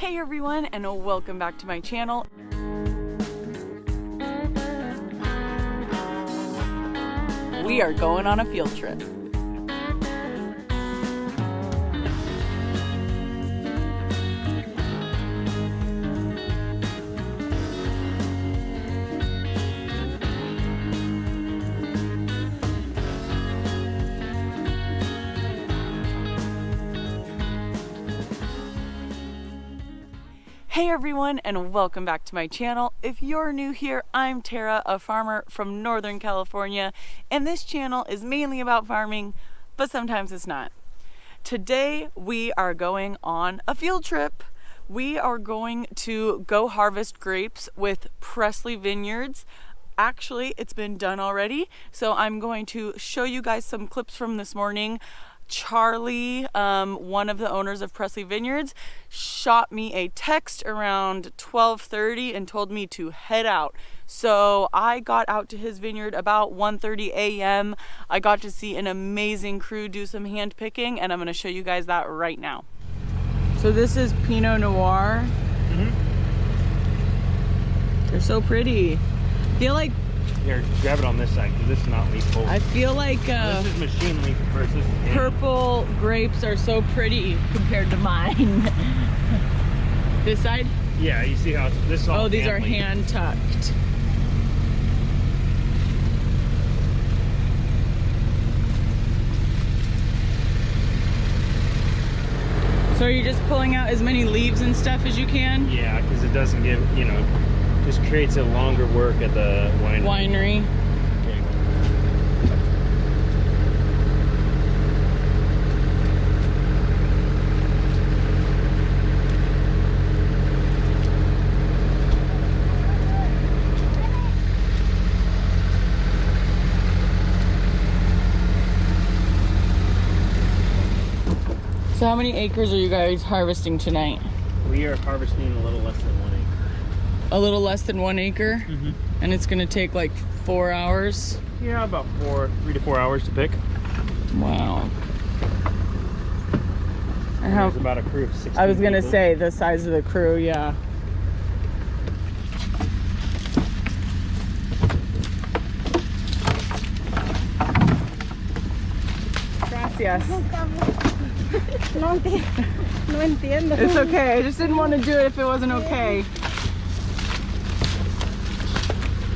Hey everyone, and welcome back to my channel. We are going on a field trip. Hey everyone, and welcome back to my channel. If you're new here, I'm Tara, a farmer from Northern California, and this channel is mainly about farming, but sometimes it's not. Today we are going on a field trip. We are going to go harvest grapes with Pressley Vineyards. Actually, it's been done already, so I'm going to show you guys some clips from this morning. Charlie, one of the owners of Pressley Vineyards, shot me a text around 12:30 and told me to head out. So I got out to his vineyard about 1:30 a.m. I got to see an amazing crew do some hand picking, and I'm going to show you guys that right now. So this is Pinot Noir. They're so pretty. I feel like here, grab it on this side because this is not leaf full. I feel like this is machine leaf versus purple grapes are so pretty compared to mine. This side? Yeah, you see how this is all these are leaf. hand tucked. So are you just pulling out as many leaves and stuff as you can? Yeah, because it doesn't give, just creates a longer work at the winery. So how many acres are you guys harvesting tonight? We are harvesting a little less than 1 acre. A little less than 1 acre? And it's gonna take like 4 hours? Yeah, about 3 to 4 hours to pick. Wow. And there's about a crew of 16 I was gonna people. say the size of the crew, yeah. Gracias. No entiendo. It's okay. I just didn't want to do it if it wasn't okay.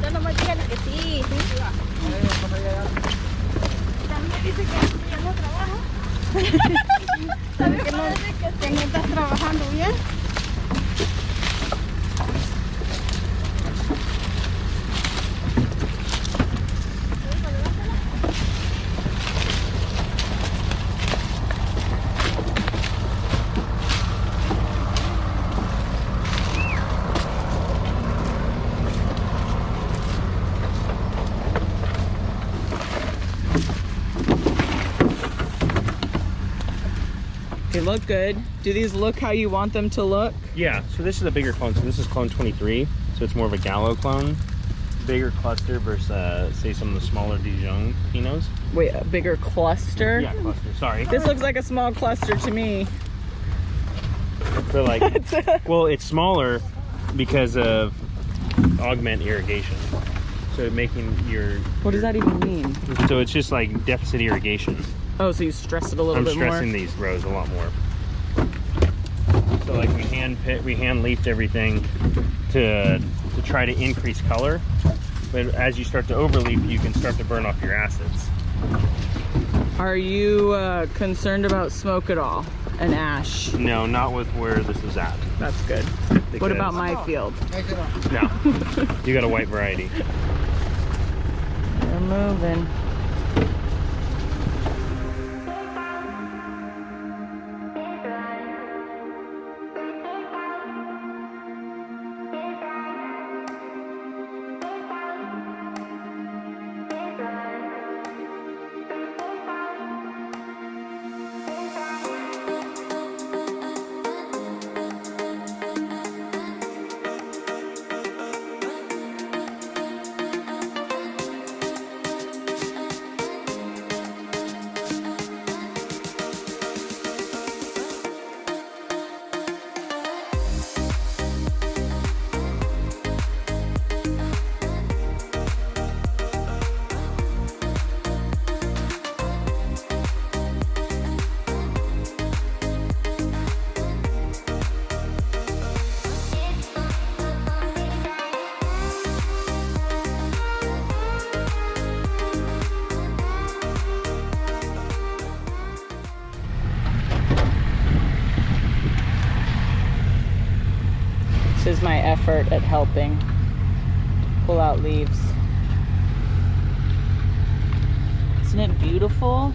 Yo nomás dígale que sí. También dice que ya no trabaja. ¿Sabes que no estás trabajando bien? They look good. Do these look how you want them to look? Yeah, so this is a bigger clone. So this is clone 23. So it's more of a Gallo clone. Bigger cluster versus, say, some of the smaller Dijon Pinots. Wait, a bigger cluster? Yeah, cluster, sorry. This looks like a small cluster to me. But like, well, it's smaller because of augment irrigation. So making your... What does that even mean? So it's just like deficit irrigation. Oh, so you stress it a little bit more? I'm stressing these rows a lot more. So like we hand leafed everything to try to increase color. But as you start to overleaf, you can start to burn off your acids. Are you concerned about smoke at all and ash? No, not with where this is at. That's good. What about my field? No, you got a white variety. We're moving. This is my effort at helping pull out leaves. Isn't it beautiful?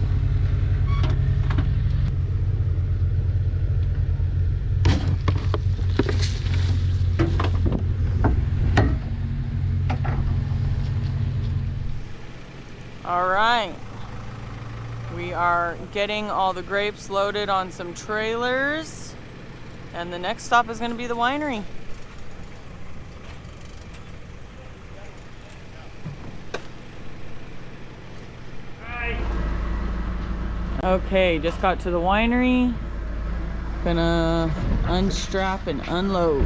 All right, we are getting all the grapes loaded on some trailers, and the next stop is going to be the winery. Okay, just got to the winery. Gonna unstrap and unload.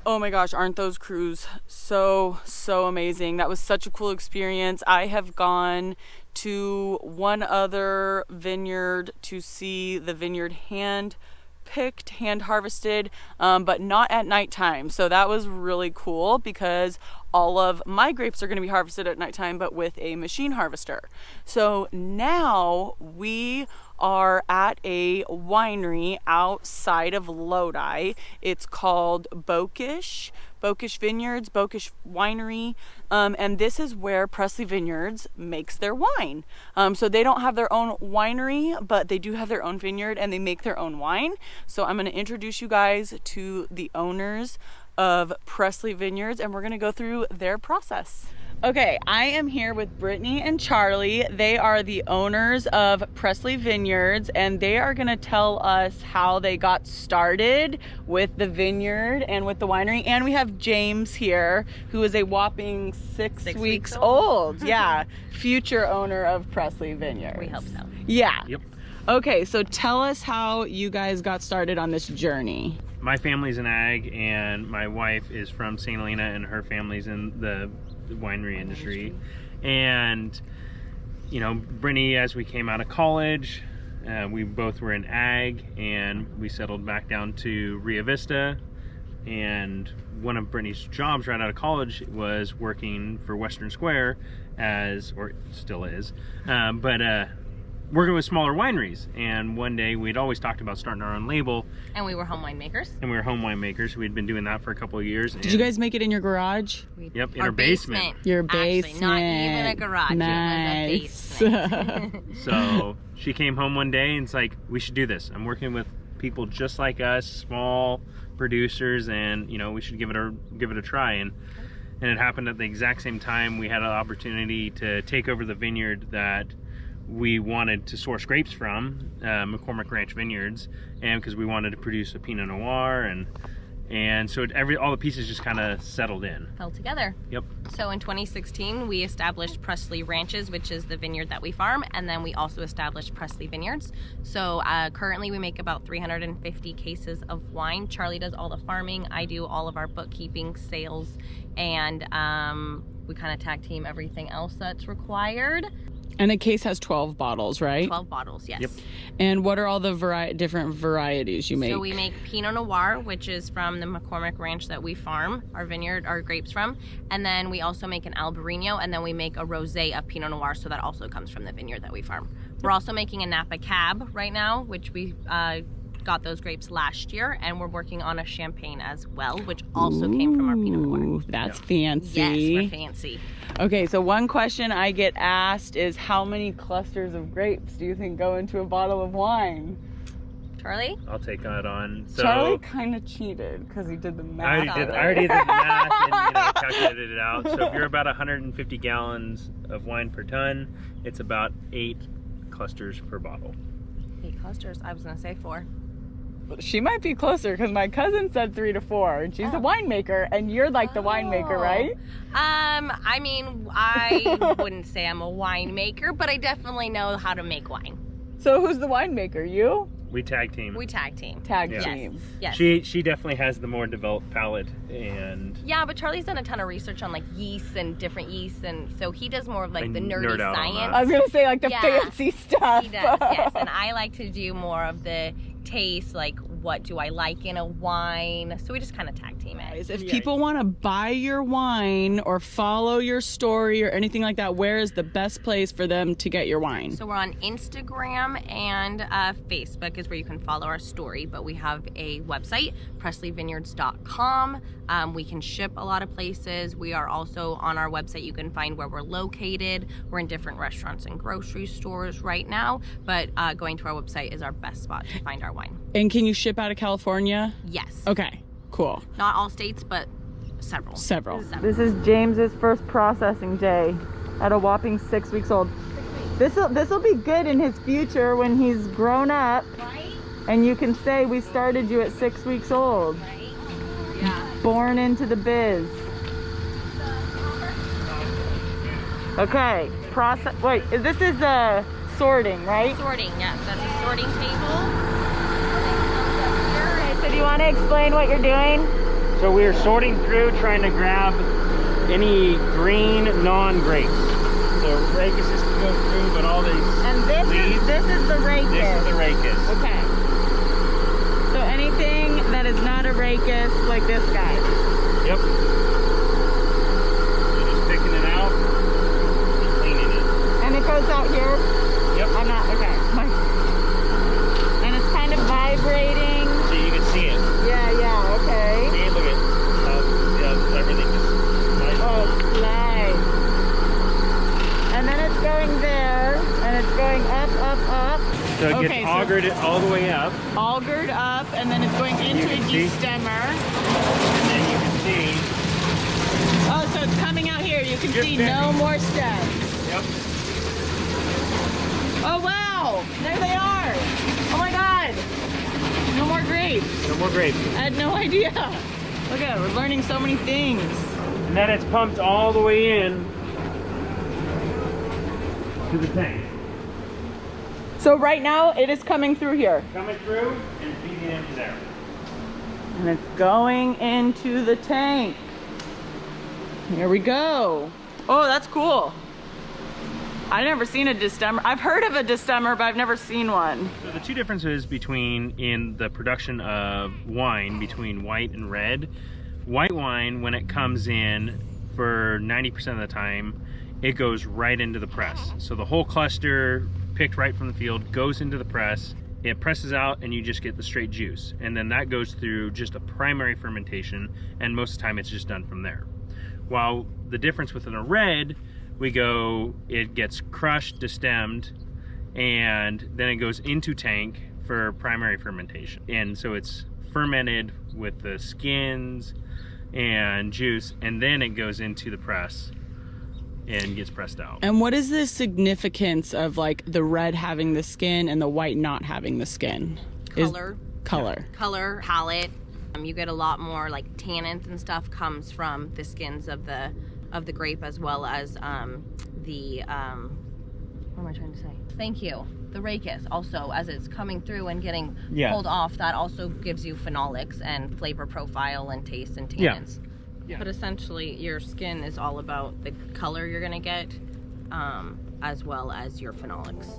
Oh my gosh, aren't those crews so amazing? That was such a cool experience. I have gone to one other vineyard to see the vineyard hand picked, hand harvested, but not at nighttime. So that was really cool because all of my grapes are going to be harvested at nighttime, but with a machine harvester. So now we are at a winery outside of Lodi. It's called Bokish Vineyards, Bokish Winery, and this is where Pressley Vineyards makes their wine. So they don't have their own winery, but they do have their own vineyard and they make their own wine. So I'm going to introduce you guys to the owners of Pressley Vineyards, and we're going to go through their process. Okay, I am here with Brittany and Charlie. They are the owners of Pressley Vineyards, and they are gonna tell us how they got started with the vineyard and with the winery. And we have James here, who is a whopping six weeks old. Yeah, future owner of Pressley Vineyards. We hope so. Yeah. Yep. Okay, so tell us how you guys got started on this journey. My family's an ag, and my wife is from St. Helena, and her family's in the winery industry. And you know, Brittany, as we came out of college, we both were in ag, and we settled back down to Rio Vista. And one of Brittany's jobs right out of college was working for Western Square as, or still is, working with smaller wineries. And one day we'd always talked about starting our own label. And we were home winemakers. We'd been doing that for a couple of years. Did you guys make it in your garage? Yep, in our basement. Your basement. Actually, not even a garage. Nice. It was a basement. So she came home one day and it's like, we should do this. I'm working with people just like us, small producers, and you know, we should give it a try. And it happened at the exact same time we had an opportunity to take over the vineyard that we wanted to source grapes from, McCormick Ranch Vineyards, and because we wanted to produce a Pinot Noir, and so all the pieces just kind of settled in. Fell together. Yep. So in 2016, we established Pressley Ranches, which is the vineyard that we farm, and then we also established Pressley Vineyards. So currently we make about 350 cases of wine. Charlie does all the farming. I do all of our bookkeeping, sales, and we kind of tag team everything else that's required. And the case has 12 bottles, right? 12 bottles, yes. Yep. And what are all the different varieties you make? So we make Pinot Noir, which is from the McCormick Ranch that we farm our grapes from. And then we also make an Albarino, and then we make a rosé of Pinot Noir, so that also comes from the vineyard that we farm. We're also making a Napa Cab right now, which we got those grapes last year, and we're working on a champagne as well, which also came from our Pinot Noir. That's fancy. Yes, we're fancy. Okay, so one question I get asked is how many clusters of grapes do you think go into a bottle of wine? Charlie? I'll take that on. So Charlie kind of cheated because he did the math. I already did the math and calculated it out. So if you're about 150 gallons of wine per ton, it's about 8 clusters per bottle. 8 clusters? I was going to say 4. She might be closer because my cousin said 3 to 4, and she's a winemaker, and you're like the winemaker, right? I mean, I wouldn't say I'm a winemaker, but I definitely know how to make wine. So who's the winemaker? You? We tag team. We tag team. Tag Yeah. team. Yes. She definitely has the more developed palate, and Yeah, but Charlie's done a ton of research on like yeast and different yeasts, and so he does more of like the nerdy nerd out on science. that. I was gonna say like the Yeah. fancy stuff. He does, yes. And I like to do more of the taste, like what do I like in a wine. So we just kind of tag team it. If people want to buy your wine or follow your story or anything like that, where is the best place for them to get your wine? So we're on Instagram and Facebook is where you can follow our story, but we have a website, PressleyVineyards.com. We can ship a lot of places. We are also on our website, you can find where we're located. We're in different restaurants and grocery stores right now, but going to our website is our best spot to find our wine. And can you ship out of California? Yes. Okay, cool. Not all states, but several. Several. Several. This is James's first processing day at a whopping 6 weeks old. This'll be good in his future when he's grown up. Right? And you can say we started you at 6 weeks old. Right? Yeah. Born into the biz. Okay, wait, this is sorting, right? Sorting, yes. That's a sorting table. Okay, so do you want to explain what you're doing? So we're sorting through, trying to grab any green non-grapes. So racuses can go through, but all these And this is the racus. This is the racus. Okay. So anything that is not a racus, like this guy. Yep. You're just picking it out and cleaning it. And it goes out here? Yep. I'm not, okay. And it's kind of vibrating. So you can see it. Yeah, okay. See, look at yeah, everything just nice. Oh, it's nice. And then it's going there, and it's going up, up, up. So it Okay, gets so- augured all the way up, Augured up, and then it's going into a can see. destemmer. and then you can see. Oh, so it's coming out here. You can Just see bending. no more stems. Yep. Oh, wow. There they are. Oh, my God. No more grapes. No more grapes. I had no idea. Look at it. We're learning so many things. And then it's pumped all the way in to the tank. So right now, it is coming through here. Coming through and feeding into there. And it's going into the tank. Here we go. Oh, that's cool. I've never seen a destemmer. I've heard of a destemmer, but I've never seen one. So the two differences in the production of wine between white and red. White wine, when it comes in, for 90% of the time, it goes right into the press. So the whole cluster, picked right from the field, goes into the press. It presses out and you just get the straight juice. And then that goes through just a primary fermentation, and most of the time it's just done from there. While the difference within a red, it gets crushed, destemmed, and then it goes into tank for primary fermentation. And so it's fermented with the skins and juice, and then it goes into the press and gets pressed out. And what is the significance of like the red having the skin and the white not having the skin? Color. Color. Palate. You get a lot more like tannins and stuff comes from the skins of the grape, as well as what am I trying to say? Thank you. The racus also, as it's coming through and getting pulled off, that also gives you phenolics and flavor profile and taste and tannins. Yeah. But essentially your skin is all about the color you're gonna get, as well as your phenolics.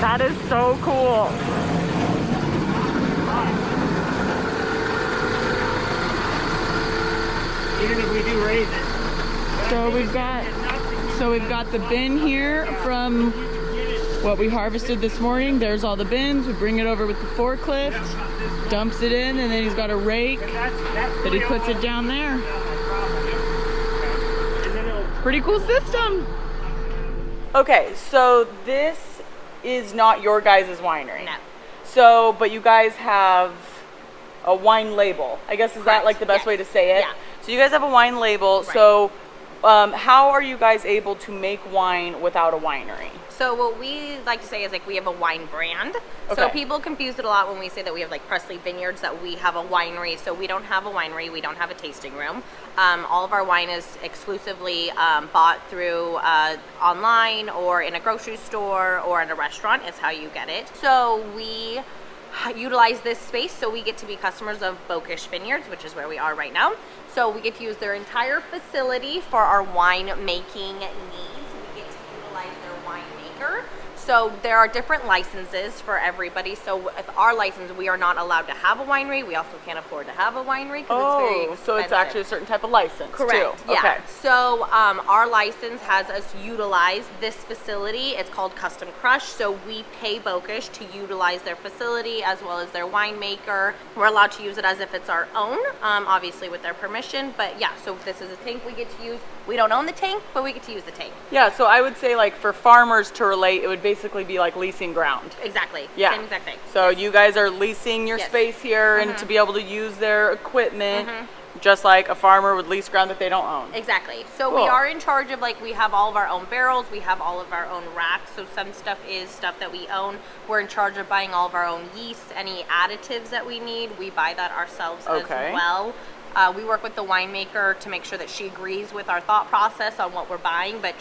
That is so cool. Even if we do raise it, So we've got the bin here from what we harvested this morning. There's all the bins. We bring it over with the forklift, dumps it in, and then he's got a rake that he puts it down there. Pretty cool system. Okay, so this is not your guys' winery. No. So, but you guys have a wine label. I guess, is that like the best Yes. way to say it? Yeah. So you guys have a wine label. Right. So how are you guys able to make wine without a winery? So what we like to say is like we have a wine brand. Okay. So people confuse it a lot when we say that we have like Pressley Vineyards, that we have a winery. So we don't have a winery. We don't have a tasting room. All of our wine is exclusively bought through online or in a grocery store or in a restaurant is how you get it. So we utilize this space so we get to be customers of Bokish Vineyards, which is where we are right now. So we get to use their entire facility for our wine making needs. We get to utilize their wine maker. So there are different licenses for everybody. So with our license, we are not allowed to have a winery. We also can't afford to have a winery because it's very expensive. So it's actually a certain type of license Correct. too. Yeah. Okay. So our license has us utilize this facility. It's called Custom Crush. So we pay Bokish to utilize their facility as well as their winemaker. We're allowed to use it as if it's our own, obviously with their permission. But yeah, so this is a tank we get to use. We don't own the tank, but we get to use the tank. Yeah, so I would say like for farmers to relate, it would basically be like leasing ground. Exactly. Yeah. Same exact thing. So you guys are leasing your Yes. space here and to be able to use their equipment, just like a farmer would lease ground that they don't own. Exactly. So Cool. we are in charge of, like, we have all of our own barrels, we have all of our own racks. So some stuff is stuff that we own. We're in charge of buying all of our own yeast, any additives that we need, we buy that ourselves Okay. as well. We work with the winemaker to make sure that she agrees with our thought process on what we're buying, but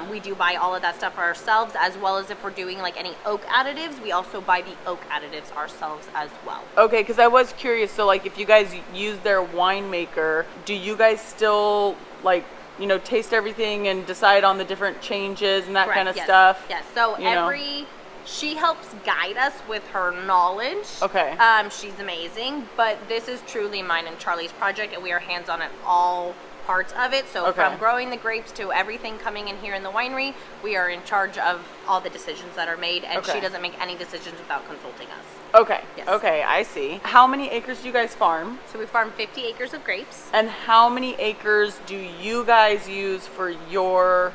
we do buy all of that stuff ourselves, as well as if we're doing like any oak additives, we also buy the oak additives ourselves as well. Okay, because I was curious, so like if you guys use their winemaker, do you guys still like, you know, taste everything and decide on the different changes and that Correct, kind of yes. stuff? Yes, so you know? she helps guide us with her knowledge. Okay. She's amazing, but this is truly mine and Charlie's project, and we are hands-on at all parts of it. So from growing the grapes to everything coming in here in the winery, we are in charge of all the decisions that are made, and she doesn't make any decisions without consulting us. Okay. Yes. Okay, I see. How many acres do you guys farm? So we farm 50 acres of grapes. And how many acres do you guys use for your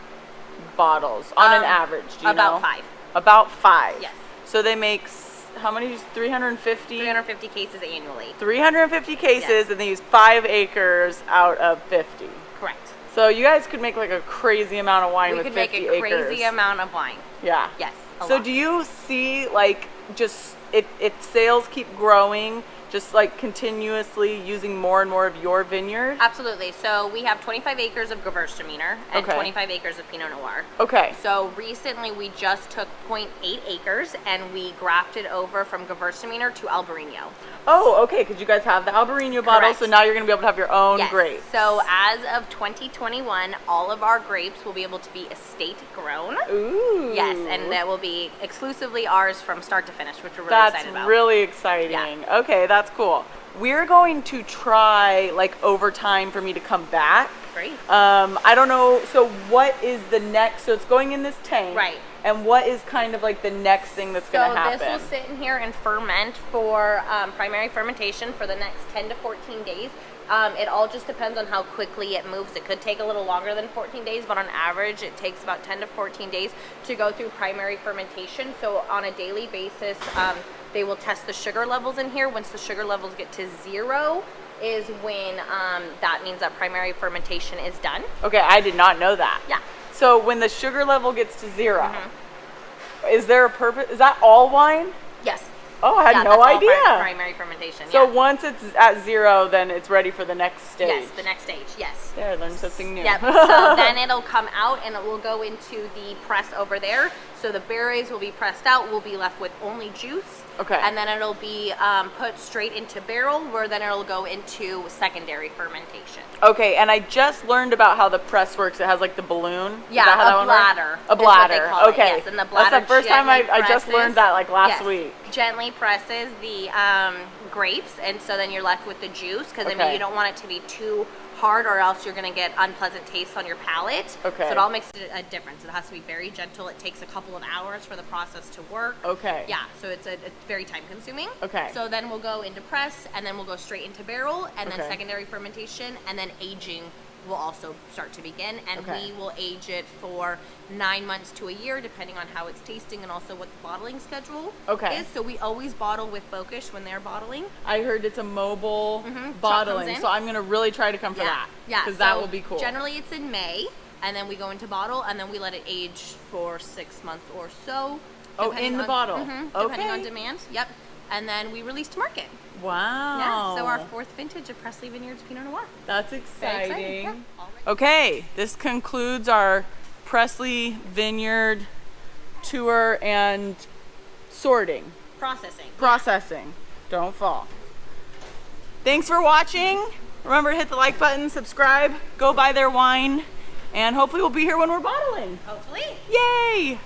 bottles on an average? Do you About know? 5. About 5. Yes. So they make how many? 350? 350 cases annually. 350 cases, Yes. and they use 5 acres out of 50. Correct. So you guys could make like a crazy amount of wine We with could 50 make a acres. crazy amount of wine. Yeah. Yes. a So lot. do you see like just if sales keep growing, just like continuously using more and more of your vineyard? Absolutely. So we have 25 acres of Gewürztraminer and Okay. 25 acres of Pinot Noir. Okay. So recently we just took 0.8 acres and we grafted over from Gewürztraminer to Albarino. Oh, okay, because you guys have the Albarino bottle, Correct. so now you're going to be able to have your own Yes. grapes. So as of 2021, all of our grapes will be able to be estate grown. Ooh. Yes, and that will be exclusively ours from start to finish, which we're really That's excited about. really exciting. Okay, that's cool. We're going to try like over time for me to come back. Great. I don't know. So what is the next? So it's going in this tank. Right. And what is kind of like the next thing that's going to happen? So this will sit in here and ferment for primary fermentation for the next 10 to 14 days. It all just depends on how quickly it moves. It could take a little longer than 14 days, but on average, it takes about 10 to 14 days to go through primary fermentation. So on a daily basis, they will test the sugar levels in here. Once the sugar levels get to 0 is when that means that primary fermentation is done. Okay, I did not know that. Yeah. So when the sugar level gets to 0, is there a purpose? Is that all wine? Yes. Oh, I had Yeah, no that's all idea. primary fermentation. So yeah. once it's at 0, then it's ready for the next stage. Yes, the next stage. Yes. Yeah, I learned something new. Yep. So then it'll come out and it will go into the press over there. So the berries will be pressed out. We'll be left with only juice. Okay. And then it'll be put straight into barrel, where then it'll go into secondary fermentation. Okay, and I just learned about how the press works. It has like the balloon. Yeah, Is that how that a one bladder. works? A is what they bladder. call it, Okay. Yes, and the bladder That's the first time I gently just presses. learned that like last Yes, week. Gently presses the grapes, and so then you're left with the juice, because I mean Okay. you don't want it to be too hard or else you're going to get unpleasant taste on your palate. Okay. So it all makes a difference. It has to be very gentle. It takes a couple of hours for the process to work. Okay. Yeah, so it's very time consuming. Okay. So then we'll go into press, and then we'll go straight into barrel, and then Okay. secondary fermentation, and then aging will also start to begin. And Okay. we will age it for 9 months to a year, depending on how it's tasting and also what the bottling schedule Okay. is. So we always bottle with Bokish when they're bottling. I heard it's a mobile Truck comes bottling, in. so I'm gonna really try to come for that. Yeah, because so that will be cool. Generally, it's in May, and then we go into bottle, and then we let it age for 6 months or so. Oh, depending in the on- bottle. Depending on Okay. demand. Yep. And then we release to market. Wow. Yeah. So our 4th vintage of Pressley Vineyards Pinot Noir. That's Very exciting. exciting. Yeah. All right. Okay, this concludes our Pressley Vineyard tour and sorting, processing. Don't fall. Thanks for watching. Remember to hit the like button, subscribe, go buy their wine, and hopefully we'll be here when we're bottling. Hopefully. Yay!